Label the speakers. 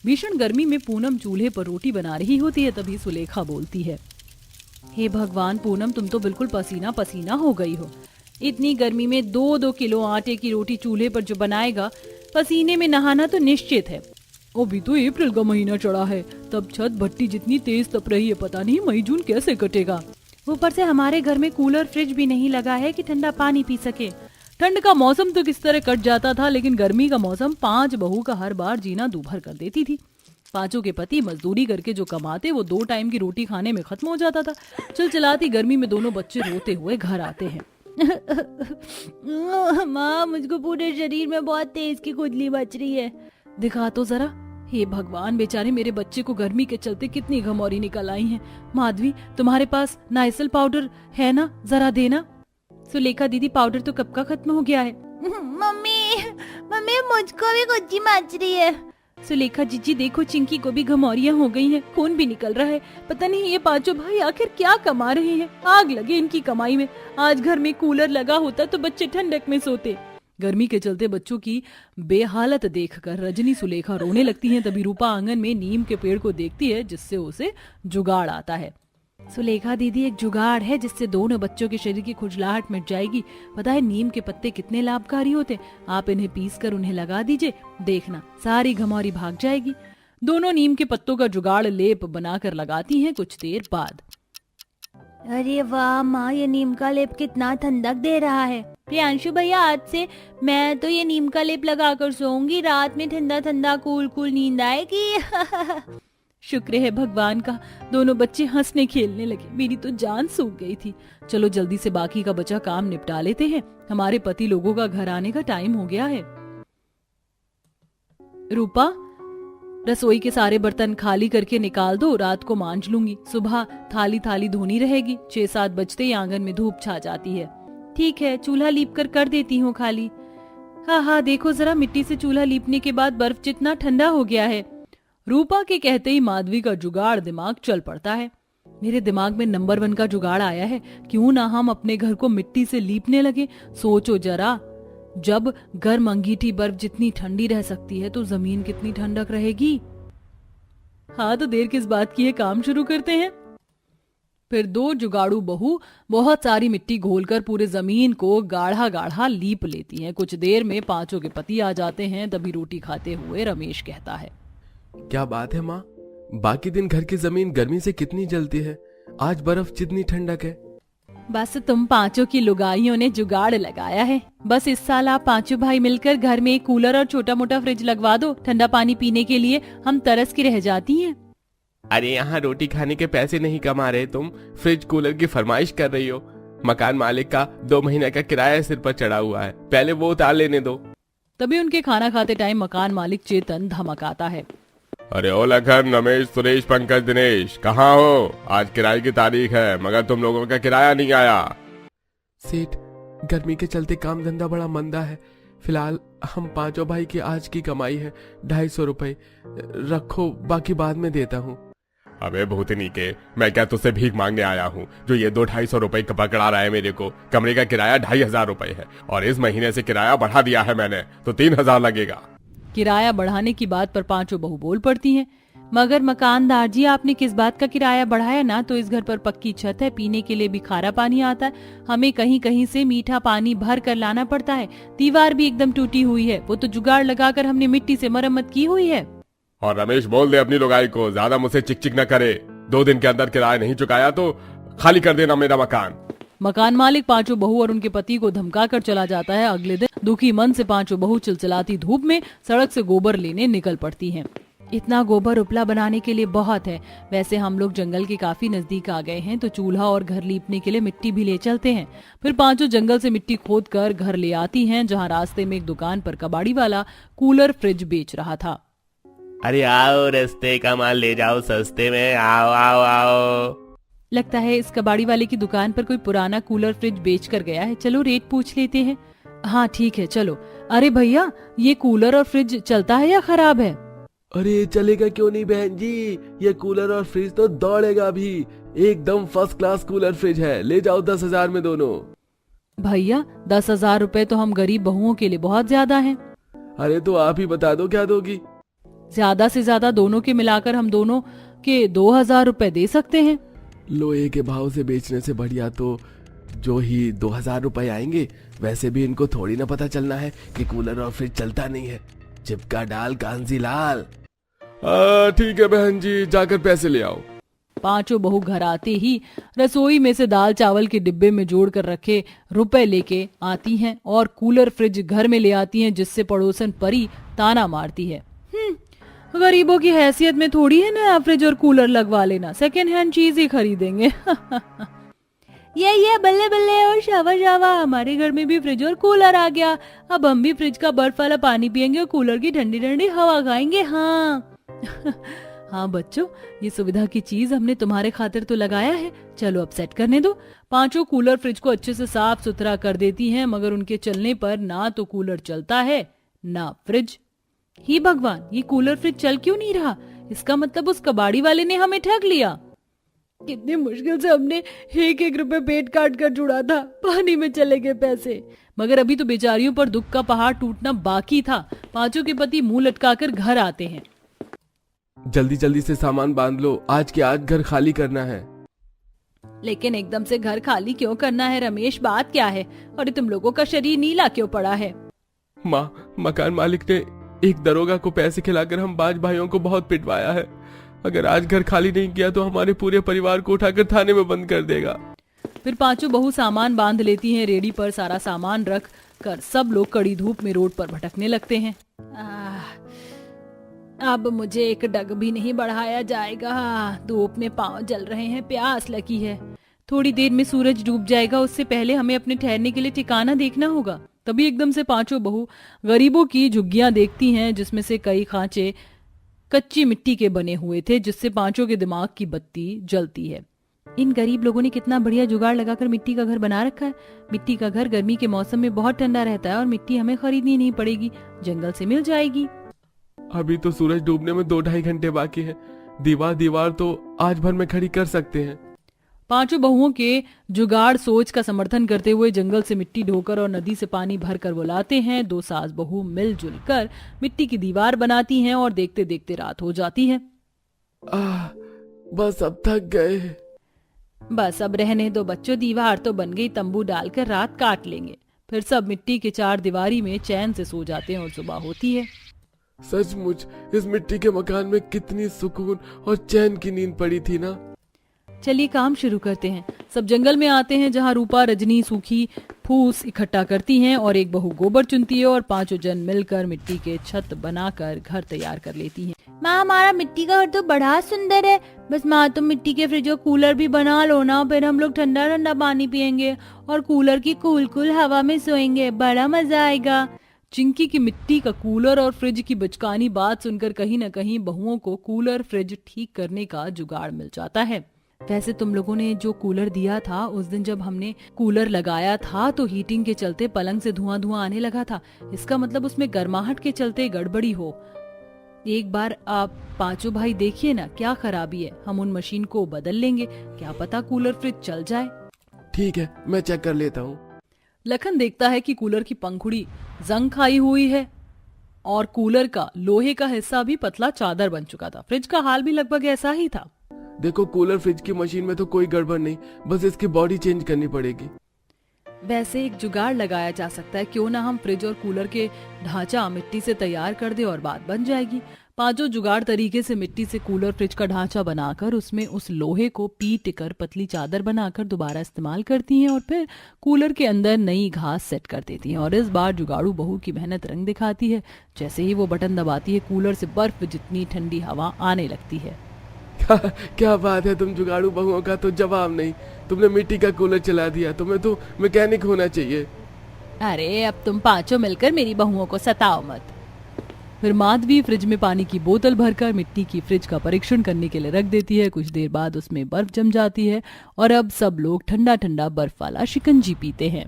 Speaker 1: भीषण गर्मी में पूनम चूल्हे पर रोटी बना रही होती है। तभी सुलेखा बोलती है, हे भगवान पूनम, तुम तो बिल्कुल पसीना पसीना हो गई हो। इतनी गर्मी में 2-2 किलो आटे की रोटी चूल्हे पर जो बनाएगा, पसीने में नहाना तो निश्चित है। अभी तो अप्रैल का महीना चढ़ा है, तब छत भट्टी जितनी तेज तप रही है, पता नहीं मई जून कैसे कटेगा। ऊपर से हमारे घर में कूलर फ्रिज भी नहीं लगा है कि ठंडा पानी पी सके। ठंड का मौसम तो किस तरह कट जाता था, लेकिन गर्मी का मौसम 5 बहू का हर बार जीना दूभर कर देती थी। पांचों के पति मजदूरी करके जो कमाते वो 2 टाइम की रोटी खाने में खत्म हो जाता था। चिलचिलाती गर्मी में दोनों बच्चे रोते हुए घर आते हैं। माँ, मुझको पूरे शरीर में बहुत तेज की खुजली मच रही है। दिखा तो जरा। हे भगवान, बेचारे मेरे बच्चे को गर्मी के चलते कितनी घमौरी निकल आई है। माधवी, तुम्हारे पास नाइसिल पाउडर है ना, जरा देना। सुलेखा दीदी, पाउडर तो कब का खत्म हो गया है। मम्मी मुझको भी खुजली मच रही है। सुलेखा जीजी देखो, चिंकी को भी घमौरियां हो गई हैं, खून भी निकल रहा है। पता नहीं ये पांचों भाई आखिर क्या कमा रहे हैं, आग लगे इनकी कमाई में। आज घर में कूलर लगा होता तो बच्चे ठंडक में सोते। गर्मी के चलते बच्चों की बेहालत देखकर रजनी सुलेखा रोने लगती हैं। तभी रूपा आंगन में नीम के पेड़ को देखती है, जिससे उसे जुगाड़ आता है। सुलेखा दीदी, एक जुगाड़ है जिससे दोनों बच्चों के शरीर की खुजलाहट मिट जाएगी। पता है नीम के पत्ते कितने लाभकारी होते, आप इन्हें पीसकर उन्हें लगा दीजिए, देखना सारी घमौरी भाग जाएगी। दोनों नीम के पत्तों का जुगाड़ लेप बनाकर लगाती हैं। कुछ देर बाद, अरे वाह माँ, ये नीम का लेप कितना ठंडक दे रहा है। प्रियांशु भैया, आज से मैं तो ये नीम का लेप लगाकर सोऊंगी, रात में ठंडा ठंडा कूल कूल नींद आएगी। शुक्र है भगवान का, दोनों बच्चे हंसने खेलने लगे। मेरी तो जान सूख गई थी। चलो जल्दी से बाकी का बचा काम निपटा लेते हैं, हमारे पति लोगों का घर आने का टाइम हो गया है। रूपा, रसोई के सारे बर्तन खाली करके निकाल दो, रात को मांज लूंगी, सुबह थाली थाली धोनी रहेगी। 6-7 बजते ही आंगन में धूप छा जाती है। ठीक है, चूल्हा लीप कर देती हूँ खाली। हाँ, देखो जरा, मिट्टी से चूल्हा लीपने के बाद बर्फ जितना ठंडा हो गया है। रूपा के कहते ही माधवी का जुगाड़ दिमाग चल पड़ता है। मेरे दिमाग में नंबर 1 का जुगाड़ आया है, क्यों ना हम अपने घर को मिट्टी से लीपने लगे। सोचो जरा, जब गर्म अंगीठी बर्फ जितनी ठंडी रह सकती है तो जमीन कितनी ठंडक रहेगी। हाँ, तो देर किस बात की है, काम शुरू करते हैं। फिर 2 जुगाड़ू बहू बहुत सारी मिट्टी घोलकर पूरे जमीन को गाढ़ा गाढ़ा लीप लेती हैं। कुछ देर में पांचों के पति आ जाते हैं। तभी रोटी खाते हुए रमेश कहता है,
Speaker 2: क्या बात है माँ, बाकी दिन घर की जमीन गर्मी से कितनी जलती है, आज बर्फ जितनी ठंडक है।
Speaker 1: बस तुम पांचों की लुगाइयों ने जुगाड़ लगाया है। बस इस साल आप पांचों भाई मिलकर घर में एक कूलर और छोटा मोटा फ्रिज लगवा दो, ठंडा पानी पीने के लिए हम तरस की रह जाती हैं।
Speaker 2: अरे यहाँ रोटी खाने के पैसे नहीं कमा रहे तुम, फ्रिज कूलर की फरमाइश कर रही हो। मकान मालिक का 2 महीने का किराया सिर पर चढ़ा हुआ है, पहले वो उतार लेने दो।
Speaker 1: तभी उनके खाना खाते टाइम मकान मालिक चेतन धमकाता है,
Speaker 2: अरे ओ लखन, रमेश, सुरेश, पंकज, दिनेश, कहाँ हो? आज किराए की तारीख है, मगर तुम लोगों का किराया नहीं आया। सेठ, गर्मी के चलते काम धंधा बड़ा मंदा है। फिलहाल हम पांचों भाई की आज की कमाई है 250 रुपए, रखो, बाकी बाद में देता हूँ। अबे भूतनी के, मैं क्या तुझसे भीख मांगने आया हूँ जो ये 200-250 रुपए पकड़ा रहा है मेरे को। कमरे का किराया 2500 रुपए है और इस महीने से किराया बढ़ा दिया है मैंने, तो 3000 लगेगा।
Speaker 1: किराया बढ़ाने की बात पर पांचों बहू बोल पड़ती हैं, मगर मकानदार जी, आपने किस बात का किराया बढ़ाया? ना तो इस घर पर पक्की छत है, पीने के लिए भी खारा पानी आता है, हमें कहीं कहीं से मीठा पानी भर कर लाना पड़ता है, दीवार भी एकदम टूटी हुई है, वो तो जुगाड़ लगाकर हमने मिट्टी से मरम्मत की हुई है।
Speaker 2: और रमेश, बोल दे अपनी लुगाई को ज्यादा मुझसे चिक न करे। 2 दिन के अंदर किराया नहीं चुकाया तो खाली कर देना मेरा मकान।
Speaker 1: मकान मालिक पांचों बहू और उनके पति को धमका कर चला जाता है। अगले दिन दुखी मन से पांचों बहू चिलचिलाती धूप में सड़क से गोबर लेने निकल पड़ती हैं। इतना गोबर उपला बनाने के लिए बहुत है। वैसे हम लोग जंगल के काफी नजदीक आ गए हैं, तो चूल्हा और घर लीपने के लिए मिट्टी भी ले चलते हैं। फिर पांचों जंगल से मिट्टी खोद कर घर ले आती हैं, जहाँ रास्ते में एक दुकान पर कबाड़ी वाला कूलर फ्रिज बेच रहा था।
Speaker 2: अरे आओ, रास्ते का माल ले जाओ सस्ते में, आओ आओ आओ।
Speaker 1: लगता है इस कबाड़ी वाले की दुकान पर कोई पुराना कूलर फ्रिज बेच कर गया है, चलो रेट पूछ लेते हैं। हाँ ठीक है, चलो। अरे भैया, ये कूलर और फ्रिज चलता है या खराब है?
Speaker 3: अरे चलेगा क्यों नहीं बहन जी, ये कूलर और फ्रिज तो दौड़ेगा भी, एकदम फर्स्ट क्लास कूलर फ्रिज है, ले जाओ 10,000 में दोनों।
Speaker 1: भैया 10,000 रुपए तो हम गरीब बहुओं के लिए बहुत ज्यादा हैं।
Speaker 3: अरे तो आप ही बता दो क्या दोगी।
Speaker 1: ज्यादा से ज्यादा दोनों के मिलाकर हम दोनों के 2000 रुपए दे सकते हैं।
Speaker 3: लोहे के भाव से बेचने से बढ़िया तो जो ही 2000 रुपए आएंगे। वैसे भी इनको थोड़ी ना पता चलना है कि कूलर और फ्रिज चलता नहीं है। चिपका डाल कांजी लाल।
Speaker 2: ठीक है बहन जी, जाकर पैसे ले आओ।
Speaker 1: पांचों बहू घर आते ही रसोई में से दाल चावल के डिब्बे में जोड़ कर रखे रुपए लेके आती हैं और कूलर फ्रिज घर में ले आती हैं, जिससे पड़ोसन परी ताना मारती है, गरीबों की हैसियत में थोड़ी है नया फ्रिज और कूलर लगवा लेना, सेकेंड हैंड चीज ही खरीदेंगे। ये बल्ले बल्ले और शावा शावा, हमारे घर में भी फ्रिज और कूलर आ गया। अब हम भी फ्रिज का बर्फ वाला पानी पियेंगे और कूलर की ठंडी ठंडी हवा खाएंगे। हाँ हाँ बच्चों, ये सुविधा की चीज हमने तुम्हारे खातिर तो लगाया है, चलो अब सेट करने दो। पांचों कूलर फ्रिज को अच्छे से साफ सुथरा कर देती हैं, मगर उनके चलने पर ना तो कूलर चलता है ना फ्रिज। ही भगवान, ये कूलर फ्रिज चल क्यों नहीं रहा? इसका मतलब उस कबाड़ी वाले ने हमें ठग लिया। कितनी मुश्किल से हमने एक रुपए पेट काट कर जुड़ा था, पानी में चले गए पैसे। मगर अभी तो बेचारियों पर दुख का पहाड़ टूटना बाकी था। पांचों के पति मुंह लटकाकर घर आते हैं।
Speaker 3: जल्दी जल्दी से सामान बांध लो, आज के आज घर खाली करना है।
Speaker 1: लेकिन एकदम से घर खाली क्यों करना है रमेश, बात क्या है? और तुम लोगों का शरीर नीला क्यों पड़ा है?
Speaker 3: माँ, मकान मालिक ने एक दरोगा को पैसे खिलाकर हम 5 भाइयों को बहुत पिटवाया है। अगर आज घर खाली नहीं किया तो हमारे पूरे परिवार को उठाकर थाने में बंद कर देगा।
Speaker 1: फिर पांचों बहू सामान बांध लेती हैं। रेडी पर सारा सामान रख कर सब लोग कड़ी धूप में रोड पर भटकने लगते हैं। अब मुझे एक डग भी नहीं बढ़ाया जाएगा, धूप में पांव जल रहे हैं, प्यास लगी है। थोड़ी देर में सूरज डूब जाएगा, उससे पहले हमें अपने ठहरने के लिए ठिकाना देखना होगा। तभी एकदम से पांचों बहू गरीबों की झुग्गियां देखती हैं, जिसमें से कई खांचे कच्ची मिट्टी के बने हुए थे, जिससे पांचों के दिमाग की बत्ती जलती है। इन गरीब लोगों ने कितना बढ़िया जुगाड़ लगाकर मिट्टी का घर बना रखा है। मिट्टी का घर गर्मी के मौसम में बहुत ठंडा रहता है और मिट्टी हमें खरीदनी नहीं पड़ेगी, जंगल से मिल जाएगी।
Speaker 3: अभी तो सूरज डूबने में 2-2.5 घंटे बाकी है। दीवार तो आज भर में खड़ी कर सकते हैं।
Speaker 1: पांचों बहुओं के जुगाड़ सोच का समर्थन करते हुए जंगल से मिट्टी ढोकर और नदी से पानी भर कर वो लाते हैं। 2 सास बहू मिलजुल कर मिट्टी की दीवार बनाती हैं और देखते देखते रात हो जाती है।
Speaker 3: बस अब थक गए।
Speaker 1: बस अब रहने दो बच्चों, दीवार तो बन गई, तंबू डालकर रात काट लेंगे। फिर सब मिट्टी के 4 दीवारी में चैन से सो जाते हैं और सुबह होती है।
Speaker 3: सचमुच इस मिट्टी के मकान में कितनी सुकून और चैन की नींद पड़ी थी ना।
Speaker 1: चलिए काम शुरू करते हैं। सब जंगल में आते हैं, जहाँ रूपा रजनी सूखी फूस इकट्ठा करती हैं और एक बहू गोबर चुनती है और पांचों जन मिलकर मिट्टी के छत बनाकर घर तैयार कर लेती हैं। माँ, हमारा मिट्टी का घर तो बड़ा सुंदर है। बस माँ, तुम मिट्टी के फ्रिज और कूलर भी बना लो ना, फिर हम लोग ठंडा ठंडा पानी पियेंगे और कूलर की कूल कूल हवा में सोएंगे, बड़ा मजा आएगा। चिंकी की मिट्टी का कूलर और फ्रिज की बचकानी बात सुनकर कहीं न कहीं बहुओं को कूलर फ्रिज ठीक करने का जुगाड़ मिल जाता है। वैसे तुम लोगों ने जो कूलर दिया था, उस दिन जब हमने कूलर लगाया था तो हीटिंग के चलते पलंग से धुआं आने लगा था। इसका मतलब उसमें गर्माहट के चलते गड़बड़ी हो। एक बार आप पांचों भाई देखिए ना क्या खराबी है, हम उन मशीन को बदल लेंगे, क्या पता कूलर फ्रिज चल जाए।
Speaker 3: ठीक है, मैं चेक कर लेता हूँ।
Speaker 1: लखन देखता है कि कूलर की पंखुड़ी जंग खाई हुई है और कूलर का लोहे का हिस्सा भी पतला चादर बन चुका था। फ्रिज का हाल भी लगभग ऐसा ही था।
Speaker 3: देखो, कूलर फ्रिज की मशीन में तो कोई गड़बड़ नहीं, बस इसकी बॉडी चेंज करनी पड़ेगी।
Speaker 1: वैसे एक जुगाड़ लगाया जा सकता है, क्यों ना हम फ्रिज और कूलर के ढांचा मिट्टी से तैयार कर दे और बात बन जाएगी। पांचों जुगाड़ तरीके से मिट्टी से कूलर फ्रिज का ढांचा बनाकर उसमें उस लोहे को पीट कर पतली चादर बनाकर दोबारा इस्तेमाल करती हैं और फिर कूलर के अंदर नई घास सेट कर देती हैं। और इस बार जुगाड़ू बहू की मेहनत रंग दिखाती है। जैसे ही वो बटन दबाती है, कूलर से बर्फ जितनी ठंडी हवा आने लगती है।
Speaker 3: क्या बात है, तुम जुगाड़ू बहुओं का तो जवाब नहीं। तुमने मिट्टी का कूलर चला दिया, तुम्हें तो मैकेनिक होना चाहिए।
Speaker 1: अरे अब तुम पांचों मिलकर मेरी बहुओं को सताओ मत। फिर माधवी फ्रिज में पानी की बोतल भरकर मिट्टी की फ्रिज का परीक्षण करने के लिए रख देती है। कुछ देर बाद उसमें बर्फ जम जाती है और अब सब लोग ठंडा ठंडा बर्फ वाला शिकंजी पीते हैं।